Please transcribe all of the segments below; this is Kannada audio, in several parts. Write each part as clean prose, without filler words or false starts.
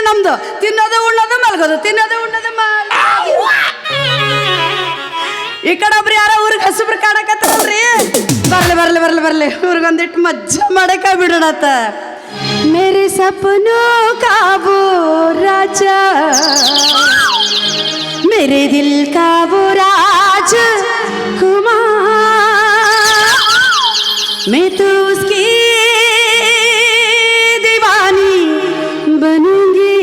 ನಮ್ದು. ತಿನ್ನೋದು ಉಣ್ಣೋದು ಮಲ್ಗೋದು, ತಿನ್ನೋದು ಉಣ್ಣೋದು ಈ ಕಡೆ ಒಬ್ರು ಯಾರೋ ಊರಿಗೆ ಹಸುಬ್ರು ಕಾಡಕತ್ತಲ್ರಿ. ಬರ್ಲಿ ಬರ್ಲಿ ಬರ್ಲಿ ಬರ್ಲಿ, ಇವ್ರಿಗೊಂದಿಟ್ಟು ಮಜ್ಜಾ ಮಾಡಕ ಬಿಡೋಣತ್ತ. ಮೇರೆ ಸಪನೋ ಕಾಬೋ ರಾಜ, मेरे दिल का वो राज कुमार, मैं तो उसकी दीवानी बनूंगी,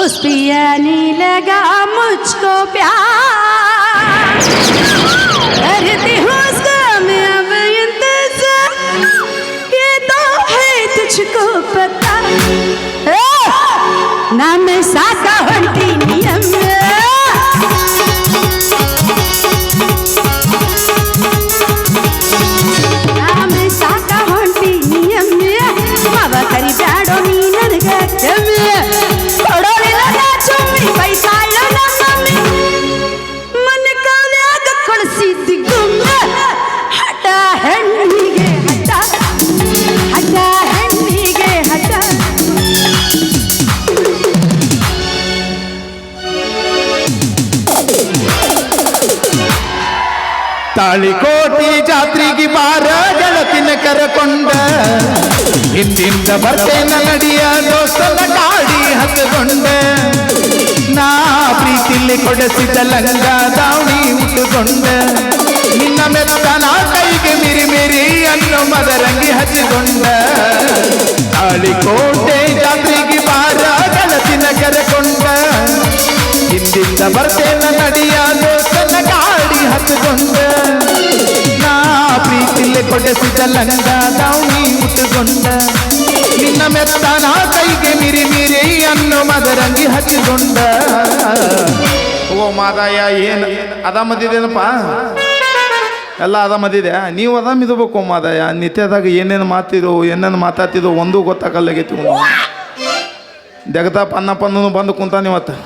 उस पे आने लगा मुझको प्यार, करती हूँ उसका मैं अब इंतजार, ये तो है तुझको पता ना मैं साका हंटी नियम, ना मैं साका हंटी नियम, बाबा करी ब्याडो नी ನನಗ ಕಮ್ಮಿ ಕೊಡೋಳಿಲ್ಲ ಚುಮ್ಮಿ ಪೈಸಾಳು ನಮ್ಮ ಮನೆ ಕಾಲ್ಯಾಗ ಕಳಿಸಿದ್ದಿ ಗುಮ್ಮ ಹಠ ಹೆಣ್ಣಿಗೆ ಹಠ, ಹಠ ಹೆಣ್ಣಿಗೆ ಹಠ. ತಾಳಿಕೋಟಿ ಜಾತ್ರೆಗೆ ಬಾರ ಗೆಳತಿನ ಕರಕೊಂಡ, ಹಿಂದಿಂದ ಬರ್ತೇನ ನಡಿಯ ದೋಸ್ತನ ಗಾಡಿ ಹತ್ತಕೊಂಡ, ನಾ ಪ್ರೀತಿಲಿ ಕೊಡಿಸಿದ ಲಂಗ ದಾವಣಿ ಉಟ್ಟುಕೊಂಡ, ನಿನ್ನ ಮೆತ್ತನ ಕೈಗೆ ಮಿರಿ ಮಿರಿ ಅನ್ನೋ ಮದರಂಗಿ ಹಚ್ಚಿಕೊಂಡ. ತಾಳಿಕೋಟೆ ಜಾತ್ರೆಗೆ ಬಾರ ಗೆಳತಿನ ಕರಕೊಂಡ, ಹಿಂದಿಂದ ಬರ್ತೇನ ನಡಿಯ ದೋಸ್ತನ ಗಾಡಿ ಹತ್ತಕೊಂಡ, ನಾ ಪ್ರೀತಿಲೆ ಕೊಡಿಸಿದ ಲಂಗ ದಾವಣಿ ಉಟ್ಟುಕೊಂಡ, ನಿನ್ನ ಮೆತ್ತನ ಕೈಗೆ ಮಿರಿ ಮಿರಿ ಅನ್ನೋ ಮದರಂಗಿ ಹಚ್ಚಿಕೊಂಡ. ಓ ಮಾದಾಯ ಏನು ಅದಾಮದಿದೇನಪ್ಪ, ಎಲ್ಲ ಅದಾಮದಿದೆ. ನೀವು ಅದಾಮಿದಬೇಕು ಮಾದಾಯ. ನಿತ್ಯದಾಗ ಏನೇನು ಮಾತಿದ್ರು ಏನೇನು ಮಾತಾಡ್ತಿದ್ರು ಒಂದೂ ಗೊತ್ತಾಗಲ್ಲಾಗೈತಿ. ಜಗತಾಪ ಅನ್ನಪ್ಪನ್ನು ಬಂದು ಕುಂತಾನ ಇವತ್ತು.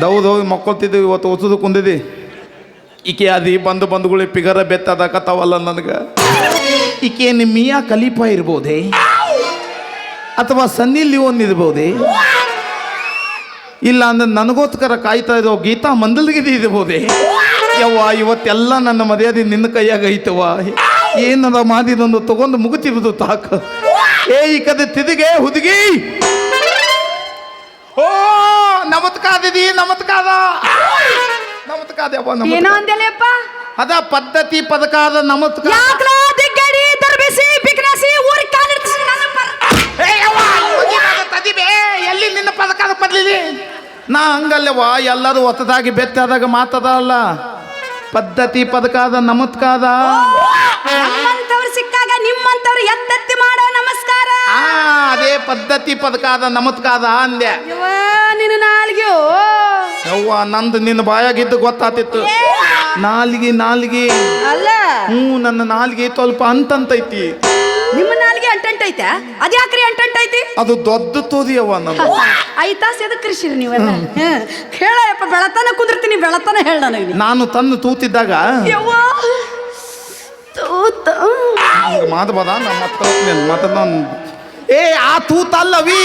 ದೌದು ಹೋಗಿ ಮಕ್ಕೊಳ್ತಿದ್ದೀವಿ, ಇವತ್ತು ಹೊಸದು ಕುಂದಿದ್ದಿ. ಈಕೆ ಅದಿ ಬಂಧುಗಳಿಗೆ ಪಿಗರ ಬೆತ್ತದಾಕತ್ತಾವಲ್ಲ ನನಗೆ. ಈಕೆ ಮಿಯಾ ಖಲೀಫಾ ಇರ್ಬೋದೇ, ಅಥವಾ ಸನ್ನಿ ಲಿಯೋನ್ ಇರ್ಬೋದೇ, ಇಲ್ಲ ಅಂದ್ರೆ ನನಗೋಸ್ಕರ ಕಾಯ್ತಾ ಇರೋ ಗೀತಾ ಮಂದಲ್ಗಿರಿ ಇರ್ಬೋದೇ. ಯವ್ವ ಇವತ್ತೆಲ್ಲ ನನ್ನ ಮರ್ಯಾದೆ ನಿನ್ನ ಕೈಯಾಗ ಐತವ. ಏನದ ಮಾದಿದೊಂದು ತಗೊಂಡು ಮುಗುತ್ತಿರುವುದು ತಾಕ. ಏ ಈ ಕದೆ ತಿದಿಗೆ ಹುದುಗಿ, ಓ ನಮತ್ಕಾದಿದಿ ನಮತ್ಕಾದ ನಮತ್ಕಾದ್ಯಪ್ಪ. ಏನೋ ಅಂದೆಲ್ಲಪ್ಪ, ಅದ ಪದ್ಧತಿ ಪದಕಾದ ನಮತ್ಕಾರ. ಯಾಕ್ಲೋ ದಿಗ್ಗಡಿ ದರ್ಬಿಸಿ ಬಿಕ್ನಸಿ ಊರಿಗೆ ಕಾಲಿಡ್ಸಿ ನನ್ನ ಪರ. ತದಿಬೇ ಎಲ್ಲಿ ನಿನ್ನ ಪದಕಾದ ಪದ್ಲಿದೆ. ನಾ ಹಂಗಲ್ಲವ, ಎಲ್ಲರೂ ಹೊಸದಾಗಿ ಬೆತ್ತಾದಾಗ ಮಾತದಲ್ಲ. ಪದ್ಧತಿ ಪದಕಾದ ನಮತ್ಕಾದ. ನಮ್ಮಂತವ್ರು ಸಿಕ್ಕಾಗ ನಿಮ್ಮಂತವ್ರು ಎತ್ತೆತ್ತಿ ಮಾಡೋ ನಮಸ್ಕಾರ. ಅದೇ ಪದ್ಧತಿ ಪದಕಾದ ನಮತ್ಕಾದ ಅಂದೆ. ನಿನ್ನ ನಾಲ್ಗೆ ಯವ್ವ ನಂದು ನಿನ್ನ ಬಾಯಾಗಿದ್ದು ಗೊತ್ತಾತಿತ್ತು. ನಾಲ್ಗಿ ಅಲ್ಲ, ನನ್ನ ನಾಲ್ಗೆ ಸ್ವಲ್ಪ ಅಂತಂತೈತಿ. ನಿಮ್ಮ ನಾಲ್ಗೆ ಅಂಟಂಟೈತೆ. ಅದ್ಯಾಕ್ರಿ ಅಂಟಂಟೈತಿ? ಅದು ದೊಡ್ಡ ತೋದಿಯವ್ವ ನನ್ನ. ಐತಾಸ್ ಎದಕ್ ಕೃಷಿರಿ ನೀವೆಲ್ಲ ಹೇಳಪ್ಪ. ಬೆಳತನ ಕುಂದಿರ್ತೀನಿ, ಬೆಳತನ ಹೇಳ ನನಗೆ. ನಾನು ತಂದು ತೂತಿದ್ದಾಗ ಮಾತಬದ ನಮ್ಮ ಏ ಆ ತೂತಲ್ಲವಿ,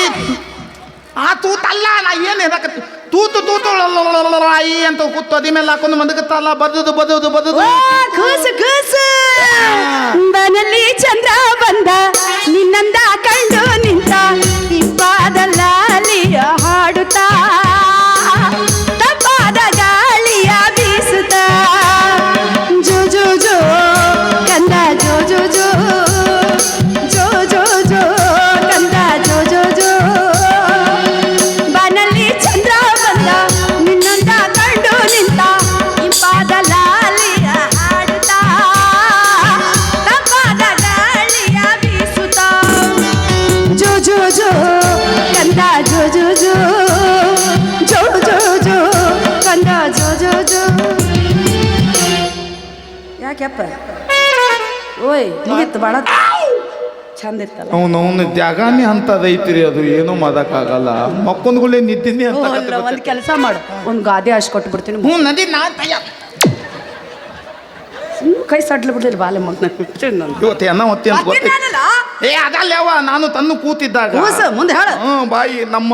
ಆ ತೂತಲ್ಲ. ನಾ ಏನು ಹೇಳಕತ್ತಿ ತೂತು ತೂತು ಐ ಅಂತ ಕೂತು ಅದಿ ಮೇಲೆ ಹಾಕೊಂಡು ಮದಗುತ್ತಲ್ಲ. ಬದುದು ಬದುದು ಬದುದು ಕೂಸು ಕೂಸು ಬನಲ್ಲಿ ಚಂದ್ರ ಬಂದ, ನಿನ್ನಂದ ಕಂಡು ನಿಂತ ಇಪ್ಪಾದಲ್ಲಿಯ ಹಾಡುತ್ತಾ, ತಂಪಾದ ಗಾಳಿಯ ಬೀಸುತ್ತ, ಜೋ ಜೋ ಜೋ ಕಂದ ಜೋ ಜೋ ಜೋ ಜೋ ಜೋ ಜೋ ಕಂದ ಜೋ ಜೋ ಜೋ. ಬನಲ್ಲಿ ಚಂದ್ರ ಬಂದ, ನಿನ್ನಂದ ಕಂಡು ನಿಂತ ಇಂಪಾದಲ್ಲಿಯ ಹಾಡುತ್ತಾ, ತಂಪಾದ ಗಾಳಿಯ ಬೀಸುತ್ತ, ಜೋ ಜೋ ಜೋ ಕಂದ ಜೋ ಜೋ ಜೋ ಜೋ ಜೋ ಜೋ ಕಂದ ಜೋ ಜೋ ಜೋ. ಯಾಕೆಪ್ಪ ಓಯ್ ಮುಗಿತ್ತು, ಭಾಳ ಚಂದ ಇತ್ತಲ್ಲ. ಅವನು ಜಾಗಾನೇ ಅಂತದೈತಿರಿ, ಅದು ಏನೂ ಮಾಡೋಕ್ಕಾಗಲ್ಲ. ಮಕ್ಕೊಂದ್ಗಳೇ ನಿದ್ದಿನೇ ಅಂತ. ಒಂದು ಕೆಲಸ ಮಾಡು, ಒಂದು ಗಾದೆ ಅಷ್ಟು ಕೊಟ್ಟು ಬಿಡ್ತೀನಿ. ಹ್ಞೂ ನದಿ ನಾ ಕೈ ಸಡ್ಲು ಬಿಡ್ತೀರಿ ಬಾಲೆ ಮಗನ. ಇವತ್ತು ಅನ್ನ ಹೊತ್ತಿ ಅಂತ ಗೊತ್ತ. ಏ ಅದಲ್ಲವ ನಾನು ತನ್ನು ಕೂತಿದ್ದಾಗ ಕೂಸು ಮುಂದೆ ಹೇಳ. ಬಾಯಿ ನಮ್ಮ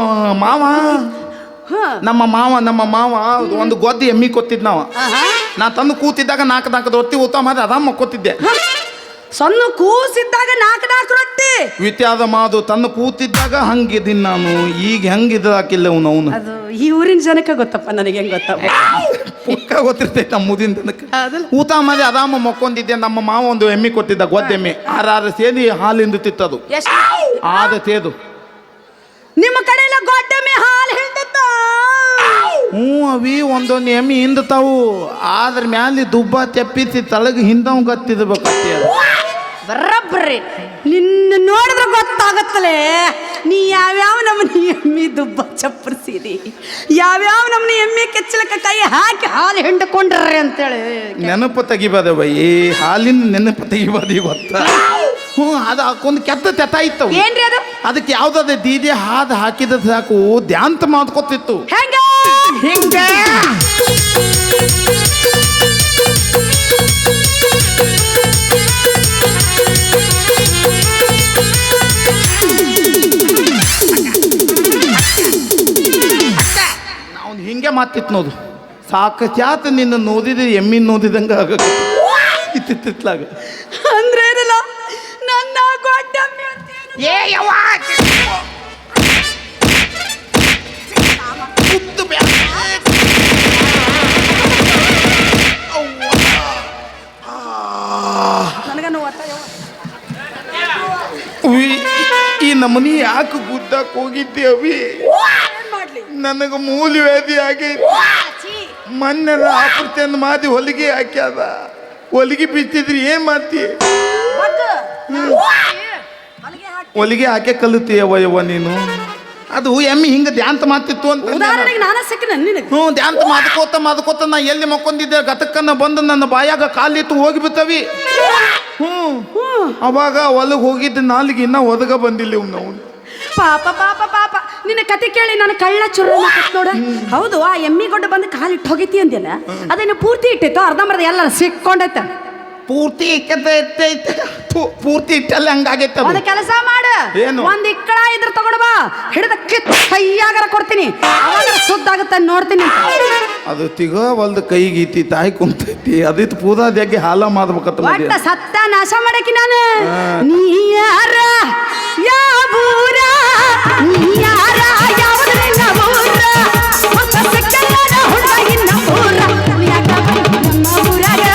ಮಾವ ಒಂದು ಗೊದ್ದಿ ಎಮ್ಮಿ ಕೊತ್ತಿದ್ ನಾವ. ನಾ ತಂದು ಕೂತಿದ್ದಾಗ ನಾಲ್ಕು ರೊಟ್ಟಿ ಊಟ ಮಾಡಿ ಅದ ಮಕ್ಕೋತಿದ್ದೆ. ಸಣ್ಣ ಕೂಸಿದ್ದಾಗ 4 ರೊಟ್ಟಿ ವಿತ್ಯಾದ ಮಾದು ತನ್ನ ಕೂತಿದ್ದಾಗ ಹಂಗಿದ್ದೀನಿ ನಾನು. ಈಗ ಹೆಂಗಿದ ಹಾಕಿಲ್ಲ ಅವನು ಅದು ಈ ಊರಿನ ಜನಕ್ಕೆ ಗೊತ್ತಪ್ಪ, ನನಗೆ ಹೆಂಗ್ ಗೊತ್ತಪ್ಪ. ಪುಕ್ಕ ಗೊತ್ತಿರ್ತೈತೆ ನಮ್ಮ ಮುದಿನ ಜನಕ್ಕೆ. ಊಟ ಮಾಡಿ ಅದಾಮ ಮಕ್ಕೊಂದಿದ್ದೆ. ನಮ್ಮ ಮಾವ ಒಂದು ಎಮ್ಮಿ ಕೊಟ್ಟಿದ್ದ, ಗೊದ್ದೆಮ್ಮಿ 6 ಸೇರಿ ಹಾಲಿಂದ ತಿತ್ತದು ಆದ ತೇದು. ನಿಮ್ಮ ಕಡೆ ಎಲ್ಲ ಗೊಡ್ಡೆಮ್ಮೆ ಹಾಲು ಹಿಂಡುತ್ತ. ಅವಿ ಒಂದೊಂದು ಎಮ್ಮಿ ಹಿಂದತಾವು. ಅದ್ರ ಮ್ಯಾಲೆ ದುಬ್ಬ ತೆಪ್ಪಿಸಿ ತಳಗ ಹಿಂದವ್ ಗತ್ತಿದ್ಬೇಕತ್ತಿ. ಅದು ಬರಬ್ರಿ ನಿನ್ನ ನೋಡಿದ್ರೆ ಗೊತ್ತಾಗತ್ತಲೇ ನೀ ಯಾವ್ಯಾವ ನಮ್ಮನೆ ಎಮ್ಮಿ ದುಬ್ಬ ಚಪ್ಪರಿಸಿರಿ, ಯಾವ್ಯಾವ ನಮ್ಮನೆ ಎಮ್ಮಿ ಕೆಚ್ಚಲಕ್ಕ ಕೈ ಹಾಕಿ ಹಾಲು ಹಿಂಡ್ಕೊಂಡ್ರಿ ಅಂತೇಳಿ ನೆನಪು ತೆಗಿಬಾದ ಬೈ. ಹಾಲಿನ ನೆನಪು ತೆಗಿಬಾದಿ ಗೊತ್ತ. ಅದು ಹಾಕೊಂದು ಕೆತ್ತ ತೆತ್ತ ಇತ್ತು. ಏನ್ರಿ ಅದು? ಅದಕ್ಕೆ ಯಾವ್ದಾದ ದೀದಿ ಹಾದು ಹಾಕಿದ ಸಾಕು ಧ್ಯಾಂತ ಮಾಡ್ಕೊತಿತ್ತು. ಹೆಂಗ ಹಿಂಗ ನಾವು ಹಿಂಗೆ ಮಾತಿತ್ತು ನೋದು. ಸಾಕತ್ಯಾತ ನಿನ್ನ ನೋದಿದ ಎಮ್ಮಿನ ನೋದಿದಂಗ ಇತ್ತಿತ್ಲಾಗ ಅಂದ್ರೆ ಏನಲ್ಲ ನನ್ನ ಗೊಡ್ಡಮ್ಮೆ ಅಂತ ಈ ನಮನಿ ಯಾಕೆ ಗುದ್ದಕ್ಕೆ ಹೋಗಿದ್ದೆ ಅವಿ? ನನಗೆ ಮೂಲಿ ವ್ಯಾಧಿ ಆಗೈತಿ. ಮೊನ್ನೆ ಆಪರೇಷನ್ ಮಾಡಿ ಹೊಲಿಗೆ ಹಾಕ್ಯಾದ. ಹೊಲಿಗೆ ಬಿಚ್ಚಿದ್ರಿ ಏನ್ ಮಾಡ್ತಿ? ಹೊಲಿಗೆ ಹಾಕಿ ಕಲಿತೀಯವ್ವ ನೀನು. ಅದು ಎಮ್ಮಿ ಹಿಂಗ ಧ್ಯಾಂತ ಮಾತಿತ್ತು ಅಂತ ಧ್ಯಾಂತ ಮಾದಕೋತ ನಾ ಎಲ್ಲಿ ಮಕ್ಕೊಂದಿದ್ದೆ ಗತಕ್ಕನ್ನ ಬಂದು ನನ್ನ ಬಾಯಾಗ ಕಾಲಿತ್ತು ಹೋಗಿಬಿತ್ತವಿ. ಅವಾಗ ಹೊಲಗೆ ಹೋಗಿದ್ದ ನಾಲಿಗೆ ಇನ್ನ ಒದಗ ಬಂದಿಲ್ಲ ನಾವು. ಪಾಪ ಪಾಪ ಪಾಪ ನಿನ್ನ ಕತೆ ಕೇಳಿ ನಾನು ಕಳ್ಳ ಚುರ ನೋಡ. ಹೌದು, ಆ ಎಮ್ಮಿ ಗೊಡ್ಡ ಬಂದು ಕಾಲಿಟ್ಟು ಹೋಗಿತಿ ಅಂದಿಲ್ಲ, ಅದೇನು ಪೂರ್ತಿ ಇಟ್ಟಿತ್ತು ಅರ್ಧಂಬರ್ಧ ಎಲ್ಲ ಸಿಕ್ಕೊಂಡೈತೆ. ಪೂರ್ತಿ ಪೂರ್ತಿ ಇಟ್ಟಲ್ಲ ಹಂಗಾಗೈತೆ. ಒಂದು ಕೆಲಸ ಮಾಡು, ಒಂದ್ ಇಕ್ಕಳ ಇದ್ರ ತಗೊಂಡು ಬಾ, ಹಿಡಿದ ಕೈಯಾಗರ ಕೊಡ್ತೀನಿ, ಅವಾಗ ಸುದ್ದಾಗುತ್ತೆ ನೋಡ್ತೀನಿ. ಅದು ತಿಗ ಹೊಲ್ದ ಕೈಗೀತಿ ತಾಯಿ ಕುಂತೈತಿ. ಅದಿತ್ತು ಪೂದಾದ್ಯಾಗೆ ಹಾಲ ಮಾಡ್ಬೇಕತ್ತ. ಒಟ್ಟ ಸತ್ತ ನಾಶ ಮಾಡಕಿ ನಾನು. ನೀ ಯಾರ ಯಾವೂರ, ನೀ ಯಾರ ಯಾವುದರಿಂದ ಊರ, ಹೊಸ ಸಿಕ್ಕಲ್ಲ ಹುಡುಗ ಇನ್ನ ಊರ. ನಮ್ಮ ಊರಾಗ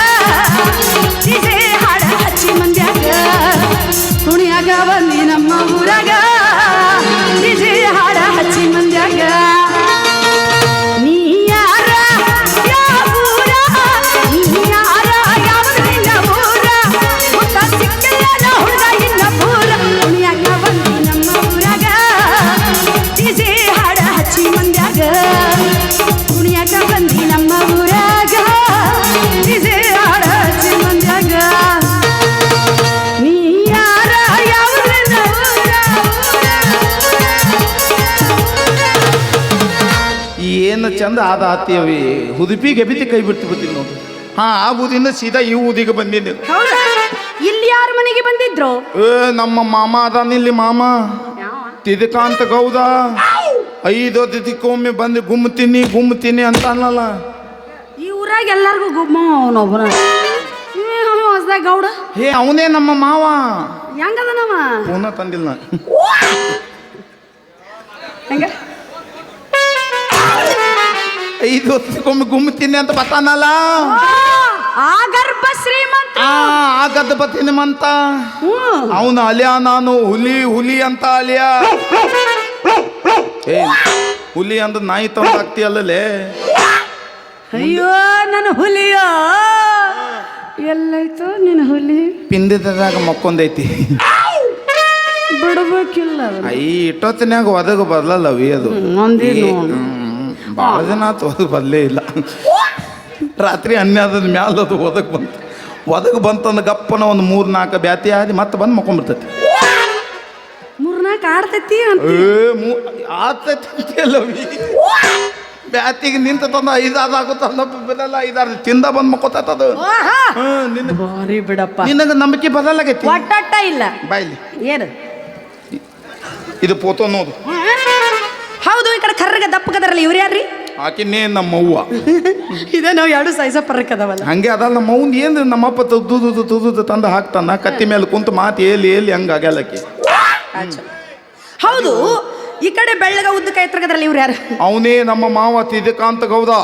ಡಿಜೆ ಹಾಡ ಹಚ್ಚಿ ಮಂದ್ಯಾಗ, ಕುಣಿಯಾಗ ಬಂದಿ ನಮ್ಮ ಊರಾಗ ಡಿಜೆ ಹಾಡ ಹಚ್ಚಿ ಮಂದ್ಯಾಗ. ನೀ ಯಾರ ಯಾವೂರ, ನೀ ಯಾರ ಯಾವುದರಿಂದ ಊರ, ಹೊಸ ಸಿಕ್ಕಲ್ಲ ಹುಡುಗ ಇನ್ನ ಊರ. ಕುಣಿಯಾಗ ಬಂದಿ ನಮ್ಮ ಊರಾಗ ಡಿಜೆ ಹಾಡ ಹಚ್ಚಿ ಮಂದ್ಯಾಗ, ಕುಣಿಯಾಗ ಬಂದಿ ನಮ್ಮ ಊರಾಗ ಡಿಜೆ ಹಾಡ ಹಚ್ಚಿ ಮಂದ್ಯಾಗ. ನೀ ಯಾರ ಯಾವುದರಿಂದ ಏನು ಚಂದ ಆದ ಆತಿಯವಿ. ಹುದುಪಿಗೆ ಬಿತ್ತಿ ಕೈ ಬಿಟ್ಟು ಬಿಡ್ತೀನಿ ನೋಡು. ಆ ಬೂದಿಯಿಂದ ಸೀದಾ ಈ ಊದಿಗೆ ಬಂದಿದ್ದೆ. ಹೌದಾ? ಇಲ್ಲಿ ಯಾರ ಮನೆಗೆ ಬಂದಿದ್ರು? ನಮ್ಮ ಮಾಮ ಅದಾನಿಲ್ಲಿ ಮಾಮ ತಿದಕಾಂತ ಗೌದ. 5 ದಿಕ್ಕೊಮ್ಮೆ ಬಂದು ಗುಮ್ಮತೀನಿ ಅಂತ ಅನ್ನಲ್ಲ. ಈ ಊರಾಗ ಎಲ್ಲಾರ್ಗು ಗುಮ್ಮ ಅವನೊಬ್ಬನ ಹೊಸದಾಗ ಗೌಡ. ಅವನೇ ನಮ್ಮ ಮಾವ. ಹೆಂಗದನವ? ಫೋನ ತಂದಿಲ್ಲ. ಹೆಂಗ 5 ವರ್ಷಕ್ಕೊಮ್ಮೆ ಗುಮ್ಮತೀನಿ ಅಂತ ಬತ್ತಾನಲ್ಲ. ಆ ಗರ್ಭ ಶ್ರೀಮಂತ, ಆ ಗದ್ದ ಬತ್ತೀನಿ ಮಂತ. ಅವನು ಅಲಿಯ, ನಾನು ಹುಲಿ ಅಂತ ಅಲಿಯ. ಹುಲಿ ಅಂದ ನಾಯಿ ತಂದಾಗ್ತೀಯಲ್ಲೇ. ಅಯ್ಯೋ ನನ್ನ ಹುಲಿಯ ಎಲ್ಲೈತು ನಿನ್ನ ಹುಲಿ? ಪಿಂದಿದಾಗ ಮಕ್ಕೊಂದೈತಿ. ಬಿಡ್ಬೇಕಿಲ್ಲ ಇಟ್ಟೊತ್ತಿನಾಗ ಒದಗ ಬರ್ಲಲ್ಲವಿ. ಅದು ಭಾಳ ಜನ ಆತು ಒದಗ ಬದಲೇ ಇಲ್ಲ. ರಾತ್ರಿ 12 ಮ್ಯಾಲ ಅದು ಒದಗ ಬಂತಂದ ಗಪ್ಪನ ಒಂದು 3-4 ಬ್ಯಾತಿ ಆದಿ ಮತ್ತೆ ಬಂದು ಮಕ್ಕೊಂಡ್ಬಿಡ್ತೈತಿ. 3-4 ಆಡ್ತೈತಿ ಆತೈತಿ ಅಲ್ಲವಿ. ಬ್ಯಾತಿಗೆ ನಿಂತ ತಂದ 5 ಆಗುತ್ತ ಬದಲ್ಲ 5 ತಿಂದ ಬಂದ್ ಮಕ್ಕೋತದು ನಿನ್ನ ಬಾರಿ ಬಿಡಪ್ಪ ನಿನಗೆ ನಂಬಿಕೆ ಬದಲಾಗೈತಿ ಒಟ್ಟ ಇಲ್ಲ ಬಾಯ್ಲಿ ಏನು ಇದು ಪೋತೋ ನೋದು ಹೌದು ಈ ಕಡೆ ಕರ್ರಗೆ ದಪ್ಪಗದಾರಲ್ಲ ಇವ್ರು ಯಾರ್ರಿ ಆಕಿನ್ನೇ ನಮ್ಮ ಅವ್ವ ಇದೇ ನಾವು ಎರಡು ಸೈಜ ಪರ್ಕದವಲ್ಲ ಹಂಗೆ ಅದಲ್ಲ ನಮ್ಮ ಅವ್ನ ಏನು ನಮ್ಮಪ್ಪ ತುದು ತಂದು ಹಾಕ್ತಾನ ಕತ್ತಿ ಮೇಲೆ ಕುಂತು ಮಾತು ಎಲ್ಲಿ ಹಂಗ ಆಗ್ಯಾಲಕ್ಕೆ ಹೌದು ಈ ಕಡೆ ಬೆಳ್ಳಗ ಉದ್ದಕ ಎತ್ತರಗದ್ರಲ್ಲಿ ಇವ್ರು ಯಾರು ಅವನೇ ನಮ್ಮ ಮಾವ ತಿದಕಾಂತ ಗೌದ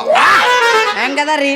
ಹೆಂಗದ ರೀ